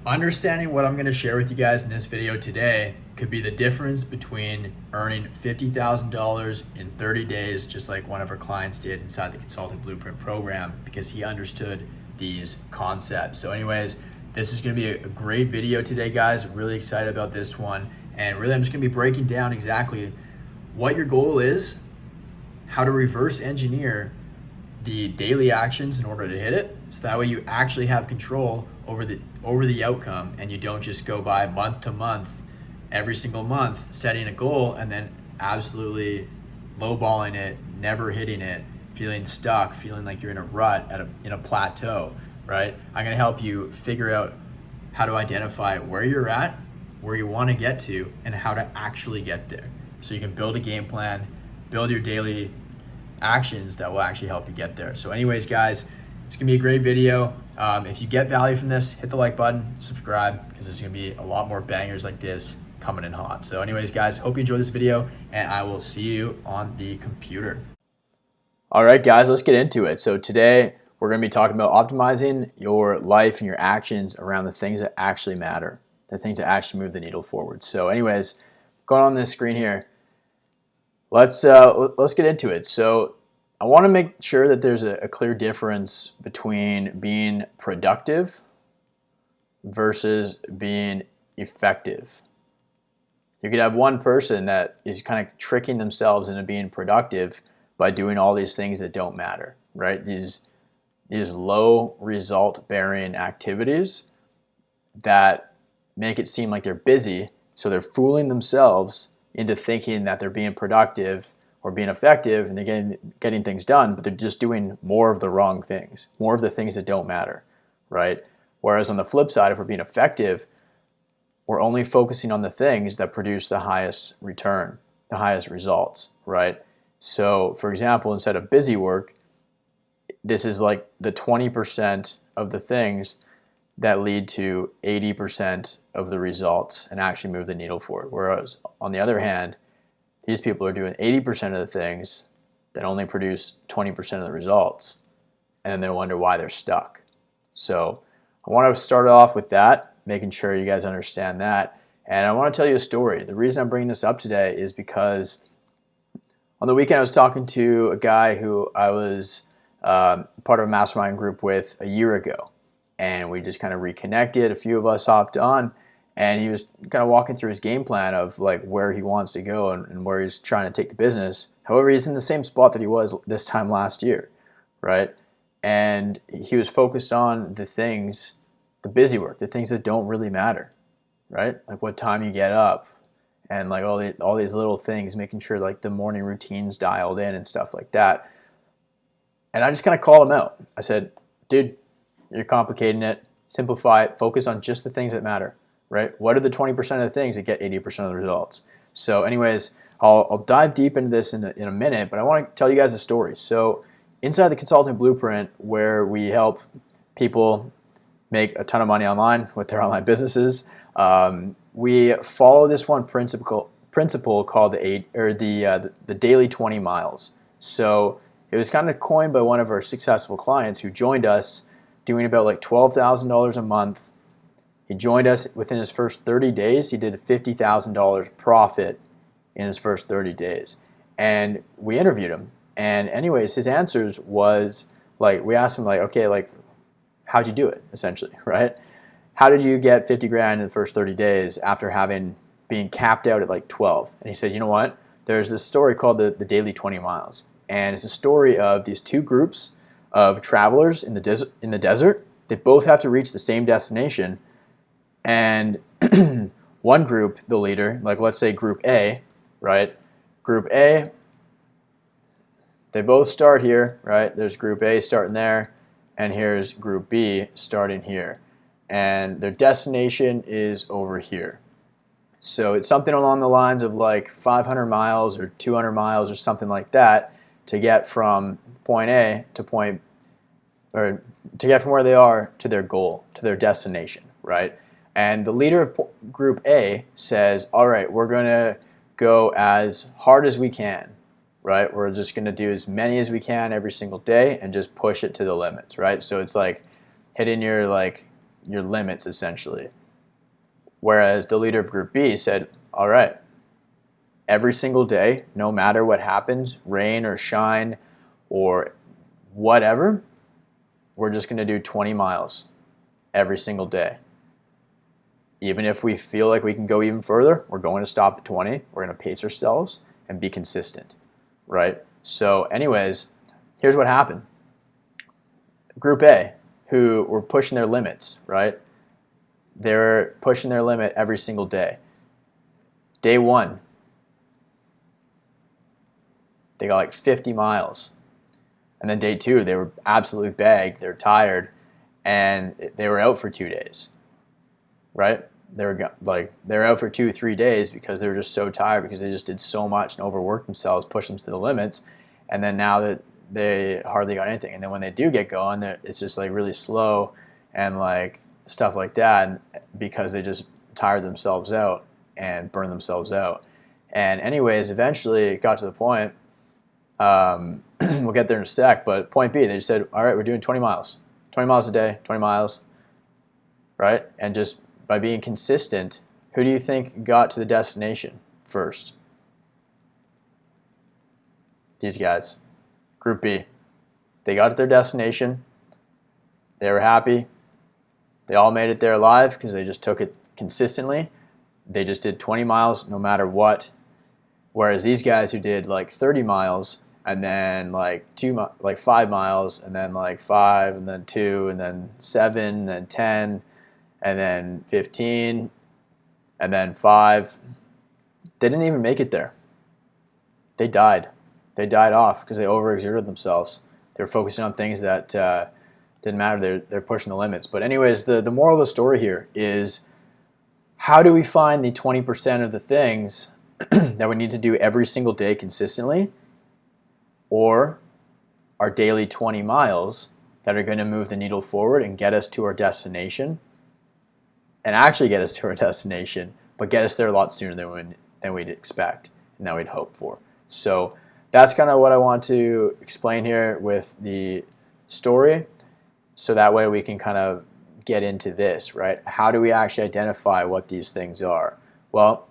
Understanding what I'm going to share with you guys in this video today could be the difference between earning $50,000 in 30 days, just like one of our clients did inside the Consulting Blueprint program, because he understood these concepts. So anyways, this is going to be a great video today, guys. Really excited about this one. And really, I'm just going to be breaking down exactly what your goal is, how to reverse engineer the daily actions in order to hit it, so that way you actually have control over the outcome, and you don't just go by month to month, every single month setting a goal and then absolutely lowballing it, never hitting it, feeling stuck, feeling like you're in a rut in a plateau. Right? I'm going to help you figure out how to identify where you're at, where you want to get to, and how to actually get there, so you can build a game plan, build your daily actions that will actually help you get there. So anyways, guys, it's gonna be a great video. If you get value from this, hit the like button, subscribe, because there's gonna be a lot more bangers like this coming in hot. So anyways, guys, hope you enjoy this video, and I will see you on the computer. All right, guys, let's get into it. So today we're gonna be talking about optimizing your life and your actions around the things that actually matter, the things that actually move the needle forward. So anyways, going on this screen here, let's get into it. So I want to make sure that there's a clear difference between being productive versus being effective. You could have one person that is kind of tricking themselves into being productive by doing all these things that don't matter, right? These low result bearing activities that make it seem like they're busy, so they're fooling themselves into thinking that they're being productive or being effective, and they're getting things done, but they're just doing more of the wrong things, more of the things that don't matter, right? Whereas on the flip side, if we're being effective, we're only focusing on the things that produce the highest return, the highest results, right? So for example, instead of busy work, this is like the 20% of the things that lead to 80% of the results and actually move the needle forward. Whereas on the other hand, these people are doing 80% of the things that only produce 20% of the results, and then they wonder why they're stuck. So I want to start off with that, making sure you guys understand that. And I want to tell you a story. The reason I'm bringing this up today is because on the weekend I was talking to a guy who I was part of a mastermind group with a year ago, and we just kind of reconnected. A few of us hopped on, and he was kind of walking through his game plan of like where he wants to go and where he's trying to take the business. However, he's in the same spot that he was this time last year, right? And he was focused on the things, the busy work, the things that don't really matter, right? Like what time you get up, and like all these little things, making sure like the morning routine's dialed in and stuff like that. And I just kind of called him out. I said, dude, you're complicating it. Simplify it. Focus on just the things that matter, right? What are the 20% of the things that get 80% of the results? So anyways, I'll dive deep into this in a minute, but I want to tell you guys a story. So inside the Consulting Blueprint, where we help people make a ton of money online with their online businesses, we follow this one principle called the daily 20 miles. So it was kind of coined by one of our successful clients who joined us doing about like $12,000 a month. He joined us within his first 30 days. He did $50,000 profit in his first 30 days. And we interviewed him. And anyways, his answers was like, we asked him like, okay, like, how'd you do it, essentially, right? How did you get 50 grand in the first 30 days after being capped out at like 12? And he said, you know what? There's this story called the daily 20 miles. And it's a story of these two groups of travelers in the desert. They both have to reach the same destination. And one group, the leader, like let's say group A, right? Group A, they both start here, right? There's group A starting there, and here's group B starting here. And their destination is over here. So it's something along the lines of like 500 miles or 200 miles or something like that to get from point A to to get from where they are to their goal, to their destination, right? And the leader of group A says, all right, we're going to go as hard as we can, right? We're just going to do as many as we can every single day and just push it to the limits, right? So it's like hitting your your limits essentially. Whereas the leader of Group B said, all right, every single day, no matter what happens, rain or shine or whatever, we're just going to do 20 miles every single day. Even if we feel like we can go even further, we're going to stop at 20. We're going to pace ourselves and be consistent, right? So anyways, here's what happened. Group A, who were pushing their limits, right? They're pushing their limit every single day. Day one, they got like 50 miles. And then day two, they were absolutely bagged. They're tired, and they were out for 2 days, right? They were out for 2-3 days because they were just so tired because they just did so much and overworked themselves, pushed them to the limits. And then now that they hardly got anything, and then when they do get going, it's just like really slow and like stuff like that, and because they just tired themselves out and burned themselves out. And anyways, eventually it got to the point. We'll get there in a sec, but point B, they just said, all right, we're doing 20 miles. 20 miles a day, 20 miles, right? And just by being consistent, who do you think got to the destination first? These guys, Group B. They got to their destination. They were happy. They all made it there alive because they just took it consistently. They just did 20 miles no matter what. Whereas these guys who did like 30 miles and then like 5 miles and then like 5 and then 2 and then 7 and then 10 and then 15 and then 5, they didn't even make it there. They died. They died off because they overexerted themselves. They were focusing on things that didn't matter. They're pushing the limits. But anyways, the moral of the story here is, how do we find the 20% of the things that we need to do every single day consistently, or our daily 20 miles that are going to move the needle forward and get us to our destination, and actually get us to our destination, but get us there a lot sooner than we'd expect and that we'd hope for. So that's kind of what I want to explain here with the story, so that way we can kind of get into this, right? How do we actually identify what these things are? Well,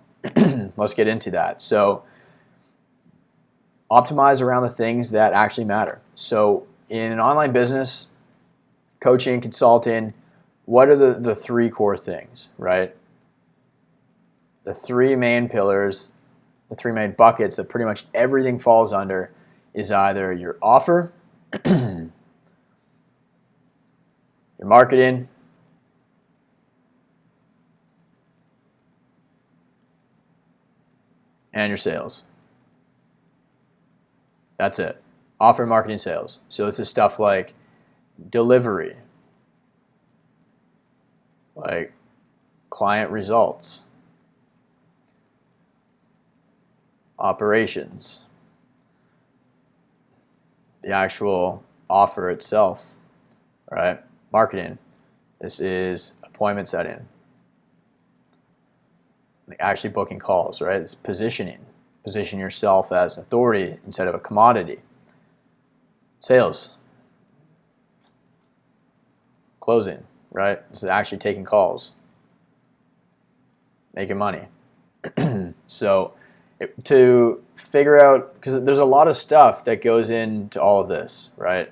let's get into that. So optimize around the things that actually matter. So in an online business, coaching, consulting, what are the 3 core things, right? The 3 main pillars, the 3 main buckets that pretty much everything falls under is either your offer, your marketing, and your sales. That's it. Offer, marketing, sales. So this is stuff like delivery, like client results, operations, the actual offer itself, right? Marketing. This is appointment setting, like actually booking calls, right? It's positioning. Position yourself as an authority instead of a commodity. Sales. Closing, right? This is actually taking calls, making money. So to figure out, because there's a lot of stuff that goes into all of this, right?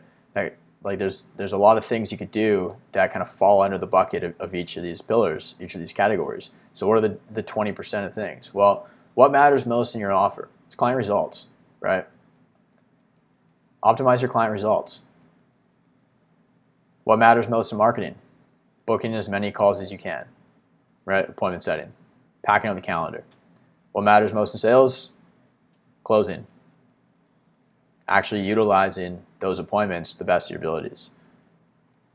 Like there's a lot of things you could do that kind of fall under the bucket of each of these pillars, each of these categories. So what are the 20% of things? Well, what matters most in your offer? It's client results, right? Optimize your client results. What matters most in marketing? Booking as many calls as you can, right? Appointment setting, packing on the calendar. What matters most in sales? Closing. Actually utilizing those appointments to the best of your abilities,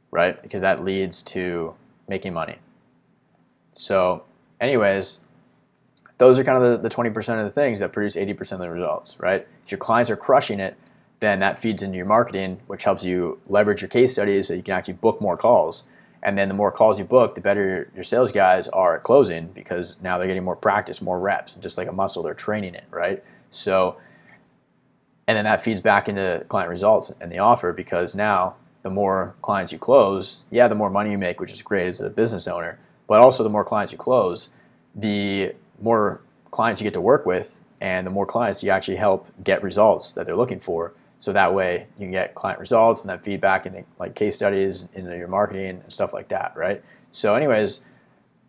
right? Because that leads to making money. So anyways, those are kind of the 20% of the things that produce 80% of the results, right? If your clients are crushing it, then that feeds into your marketing, which helps you leverage your case studies so you can actually book more calls. And then the more calls you book, the better your sales guys are at closing, because now they're getting more practice, more reps, just like a muscle, they're training it, right? So, and then that feeds back into client results and the offer, because now the more clients you close, yeah, the more money you make, which is great as a business owner, but also the more clients you close, the more clients you get to work with, and the more clients you actually help get results that they're looking for. So that way you can get client results and then feedback and like case studies into your marketing and stuff like that, right? So anyways,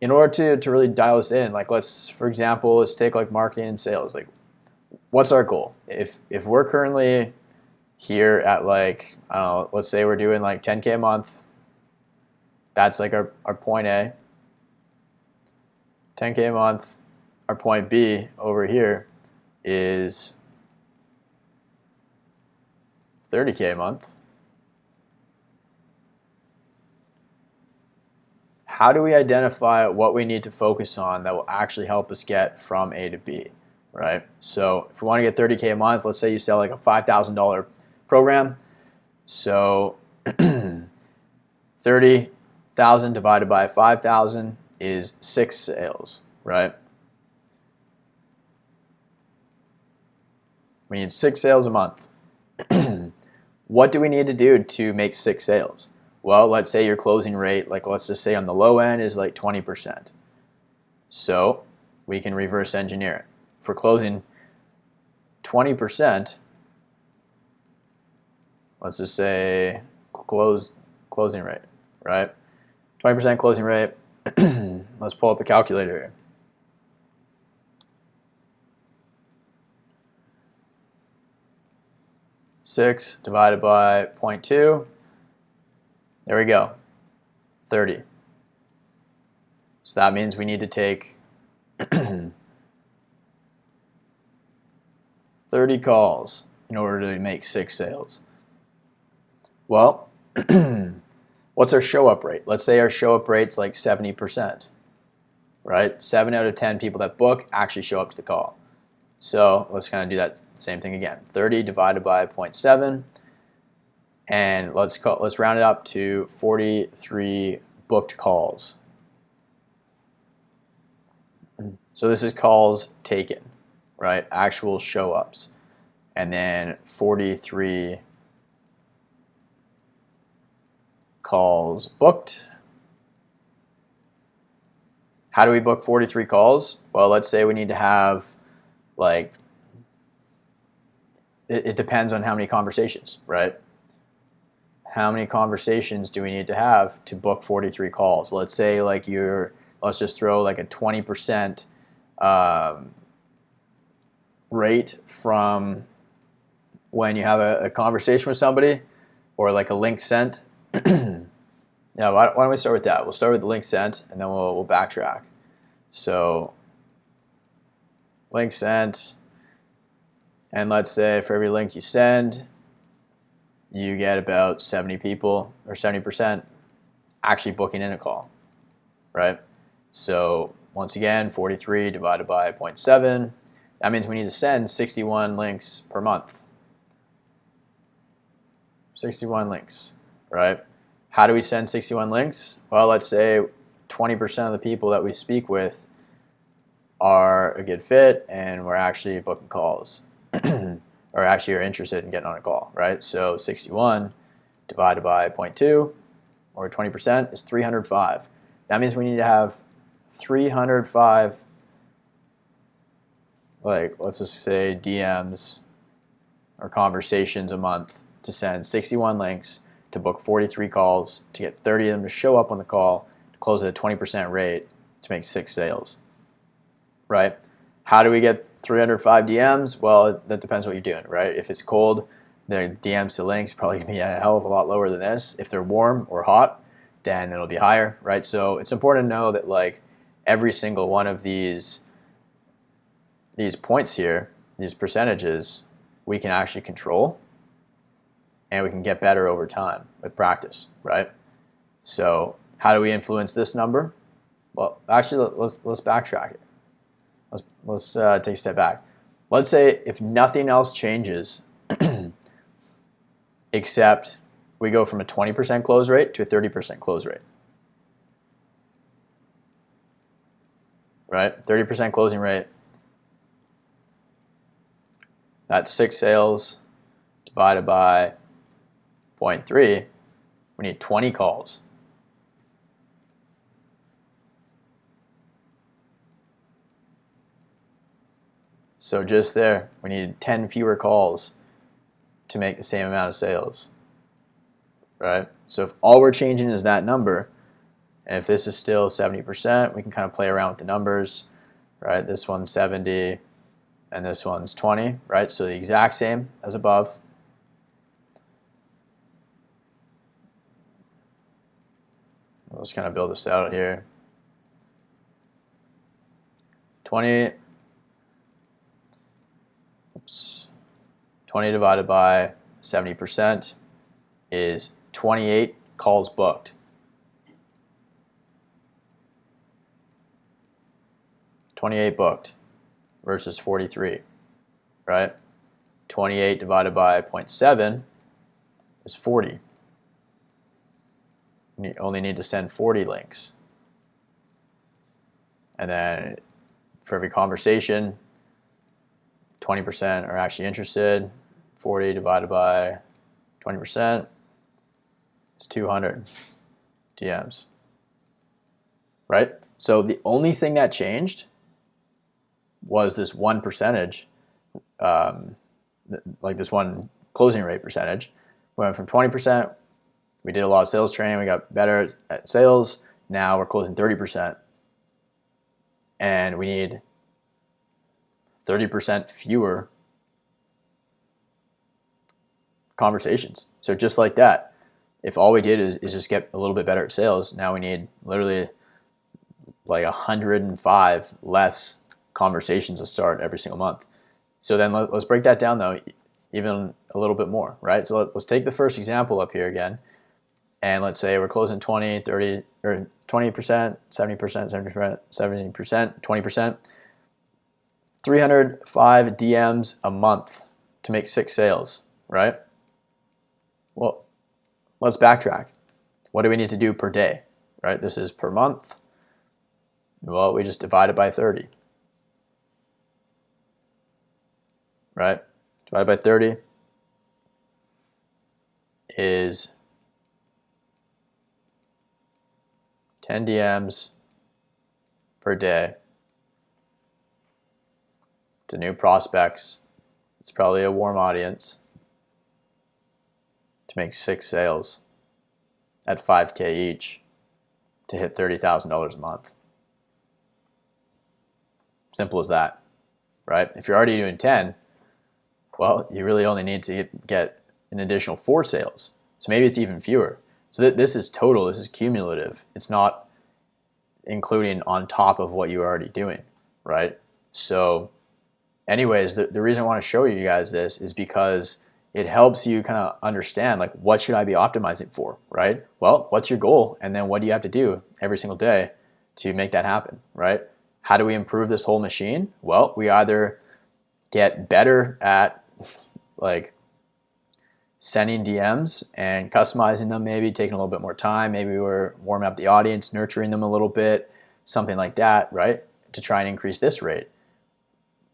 in order to really dial this in, like for example, let's take like marketing and sales. Like, what's our goal? If we're currently here at like, I don't know, let's say we're doing like 10K a month, that's like our point A. 10K a month, our point B over here is 30K a month. How do we identify what we need to focus on that will actually help us get from A to B, right? So if we want to get 30K a month, let's say you sell like a $5,000 program. So 30,000 divided by 5,000 is 6 sales, right? We need 6 sales a month. What do we need to do to make 6 sales? Well, let's say your closing rate, like let's just say on the low end is like 20%. So we can reverse engineer it. For closing 20%, let's just say closing rate, right? 20% closing rate. Let's pull up a calculator here. Six divided by 0.2. There we go. 30. So that means we need to take 30 calls in order to make 6 sales. Well, what's our show up rate? Let's say our show up rate's like 70%, right? 7 out of 10 people that book actually show up to the call. So let's kind of do that same thing again. 30 divided by 0.7, and let's round it up to 43 booked calls. So this is calls taken, right? Actual show ups, and then 43 calls booked. How do we book 43 calls? Well, let's say we need to have like, it depends on how many conversations, right? How many conversations do we need to have to book 43 calls? Let's say like let's just throw like a 20% rate from when you have a conversation with somebody, or like a link sent. Yeah, why don't we start with that? We'll start with the link sent, and then we'll backtrack. So link sent, and let's say for every link you send, you get about 70 people or 70% actually booking in a call, right? So once again, 43 divided by 0.7, that means we need to send 61 links per month. 61 links, right? How do we send 61 links? Well, let's say 20% of the people that we speak with are a good fit and we're actually booking calls or actually are interested in getting on a call, right? So 61 divided by 0.2 or 20% is 305. That means we need to have 305, like let's just say DMs or conversations a month to send 61 links to book 43 calls, to get 30 of them to show up on the call, to close at a 20% rate to make 6 sales, right? How do we get 305 DMs? Well, that depends what you're doing, right? If it's cold, the DMs to links probably gonna be a hell of a lot lower than this. If they're warm or hot, then it'll be higher, right? So it's important to know that like every single one of these points here, these percentages, we can actually control, and we can get better over time with practice, right? So how do we influence this number? Well, actually, let's backtrack it. Let's take a step back. Let's say if nothing else changes, except we go from a 20% close rate to a 30% close rate, right? 30% closing rate. That's 6 sales divided by 0.3 We need 20 calls. So just there, we need 10 fewer calls to make the same amount of sales, right? So if all we're changing is that number, and if this is still 70%, we can kind of play around with the numbers, right? This one's 70, and this one's 20, right? So the exact same as above. Let's kind of build this out here. 20 divided by 70% is 28 calls booked. 28 booked versus 43, right? 28 divided by 0.7 is 40. You only need to send 40 links. And then for every conversation, 20% are actually interested. 40 divided by 20% is 200 DMs, right? So the only thing that changed was this one percentage, like this one closing rate percentage. We went from 20%, we did a lot of sales training, we got better at sales, now we're closing 30%. And we need 30% fewer conversations. So just like that, if all we did is just get a little bit better at sales, now we need literally like 105 less conversations to start every single month. So then let's break that down though, even a little bit more, right? So let's take the first example up here again, and let's say we're closing 20, 30, or 20%, 70%, 70%, 20%, 305 DMs a month to make 6 sales, right? Well, let's backtrack. What do we need to do per day, right? This is per month. Well, we just divide it by 30, right? Divided by 30 is 10 DMs per day to new prospects. It's probably a warm audience to make 6 sales at $5K each to hit $30,000 a month. Simple as that, right? If you're already doing 10, well, you really only need to get an additional 4 sales. So maybe it's even fewer. So this is total, this is cumulative. It's not including on top of what you're already doing, right? So anyways, the reason I want to show you guys this is because it helps you kind of understand, like, what should I be optimizing for, right? Well, what's your goal? And then what do you have to do every single day to make that happen, right? How do we improve this whole machine? Well, we either get better at like sending DMs and customizing them, maybe taking a little bit more time. Maybe we're warming up the audience, nurturing them a little bit, something like that, right? To try and increase this rate.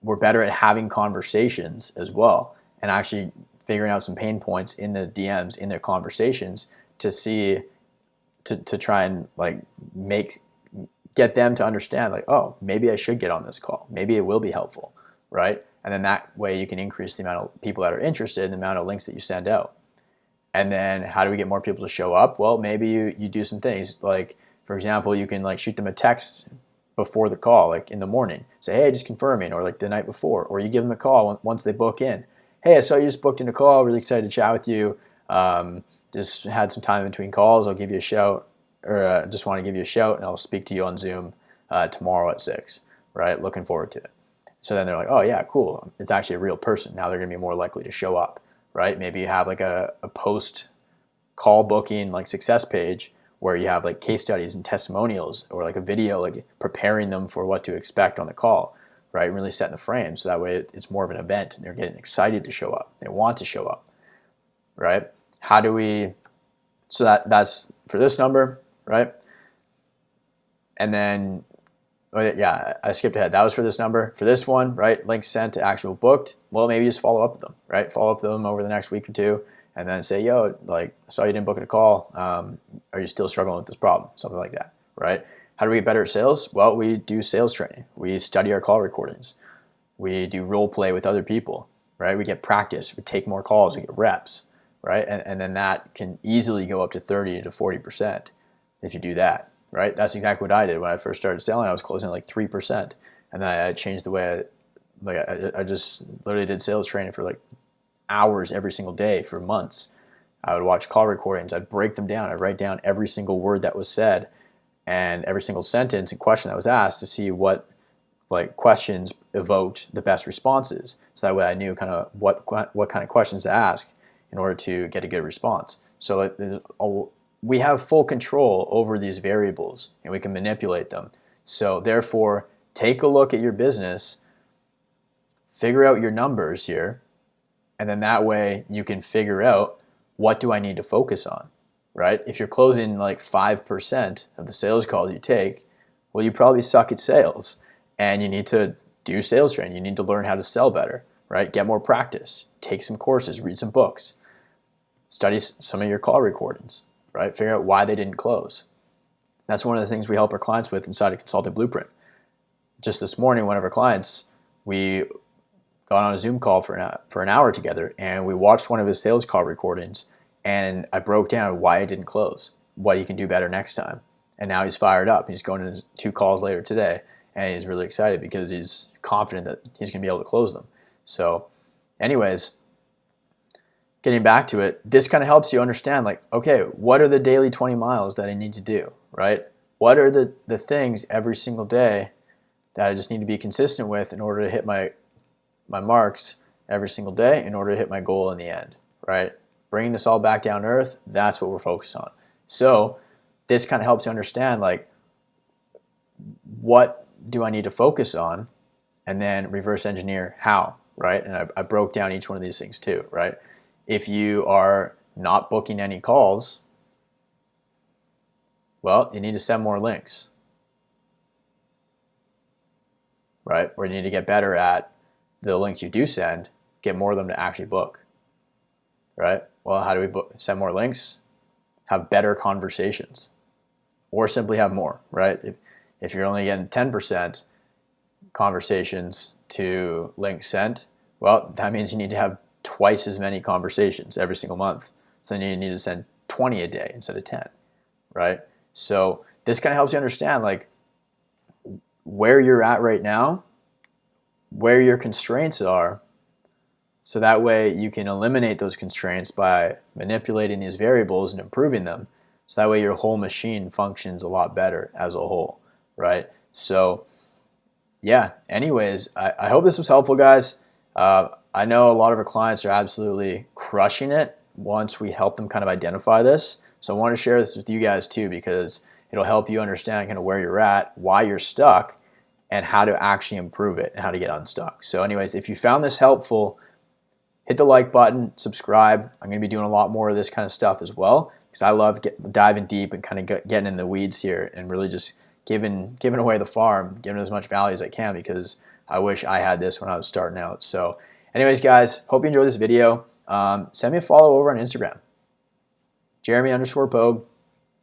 We're better at having conversations as well and actually figuring out some pain points in the DMs, in their conversations to see, to try and like get them to understand, like, oh, maybe I should get on this call. Maybe it will be helpful, right? And then that way you can increase the amount of people that are interested and the amount of links that you send out. And then how do we get more people to show up? Well, maybe you do some things. Like, for example, you can like shoot them a text before the call, like in the morning. Say, hey, just confirming, or like the night before. Or you give them a call once they book in. Hey, I saw you just booked in a call. Really excited to chat with you. Just had some time in between calls. I'll give you a shout, or just want to give you a shout, and I'll speak to you on Zoom tomorrow at 6, right? Looking forward to it. So then they're like, oh yeah, cool. It's actually a real person. Now they're gonna be more likely to show up, right? Maybe you have like a post call booking like success page where you have like case studies and testimonials, or like a video like preparing them for what to expect on the call, right? Really setting the frame so that way it's more of an event and they're getting excited to show up. They want to show up, right? How do we, so that's for this number, right? And then, oh yeah, I skipped ahead. That was for this number. For this one, right, links sent to actual booked, well, maybe just follow up with them, right? Follow up with them over the next week or two and then say, yo, like, I saw you didn't book a call. Are you still struggling with this problem? Something like that, right? How do we get better at sales? Well, we do sales training. We study our call recordings. We do role play with other people, right? We get practice. We take more calls. We get reps, right? And then that can easily go up to 30 to 40% if you do that, right? That's exactly what I did when I first started selling. I was closing at like 3%, and then I changed the way I just literally did sales training for like hours every single day for months. I would watch call recordings. I'd break them down. I'd write down every single word that was said and every single sentence and question that was asked to see what like questions evoked the best responses. So that way I knew kind of what kind of questions to ask in order to get a good response. So we have full control over these variables and we can manipulate them. So therefore, take a look at your business, figure out your numbers here, and then that way you can figure out, what do I need to focus on, right? If you're closing like 5% of the sales calls you take, well, you probably suck at sales and you need to do sales training. You need to learn how to sell better, right? Get more practice, take some courses, read some books, study some of your call recordings, right? Figure out why they didn't close. That's one of the things we help our clients with inside of Consulting Blueprint. Just this morning, one of our clients, we got on a Zoom call for an hour together, and we watched one of his sales call recordings, and I broke down why it didn't close, what he can do better next time. And now he's fired up. He's going to 2 calls later today, and he's really excited because he's confident that he's going to be able to close them. So anyways, getting back to it, this kind of helps you understand, like, okay, what are the daily 20 miles that I need to do, right? What are the things every single day that I just need to be consistent with in order to hit my marks every single day in order to hit my goal in the end, right? Bringing this all back down to earth, that's what we're focused on. So this kind of helps you understand, like, what do I need to focus on, and then reverse engineer how, right? And I broke down each one of these things too, right? If you are not booking any calls, well, you need to send more links, right? Or you need to get better at the links you do send, get more of them to actually book, right? Well, how do we send more links? Have better conversations, or simply have more, right? If you're only getting 10% conversations to links sent, well, that means you need to have twice as many conversations every single month. So then you need to send 20 a day instead of 10, right? So this kind of helps you understand, like, where you're at right now, where your constraints are, so that way you can eliminate those constraints by manipulating these variables and improving them. So that way your whole machine functions a lot better as a whole, right? So yeah, anyways, I hope this was helpful, guys. I know a lot of our clients are absolutely crushing it once we help them kind of identify this. So I want to share this with you guys too, because it'll help you understand kind of where you're at, why you're stuck, and how to actually improve it and how to get unstuck. So anyways, if you found this helpful, hit the like button, subscribe. I'm going to be doing a lot more of this kind of stuff as well, because I love diving deep and kind of getting in the weeds here and really just giving away the farm, giving as much value as I can, because I wish I had this when I was starting out. So anyways, guys, hope you enjoyed this video. Send me a follow over on Instagram, Jeremy_Pogue,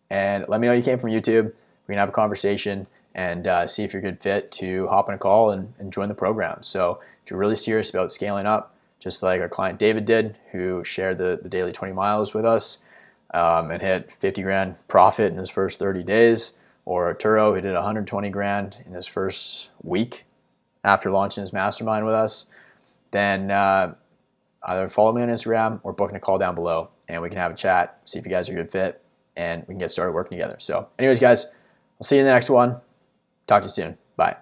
and let me know you came from YouTube. We can have a conversation and see if you're a good fit to hop on a call and join the program. So if you're really serious about scaling up, just like our client David did, who shared the daily 20 miles with us and hit 50 grand profit in his first 30 days, or Arturo, who did 120 grand in his first week after launching his mastermind with us, then either follow me on Instagram or book a call down below, and we can have a chat, see if you guys are a good fit, and we can get started working together. So anyways, guys, I'll see you in the next one. Talk to you soon. Bye.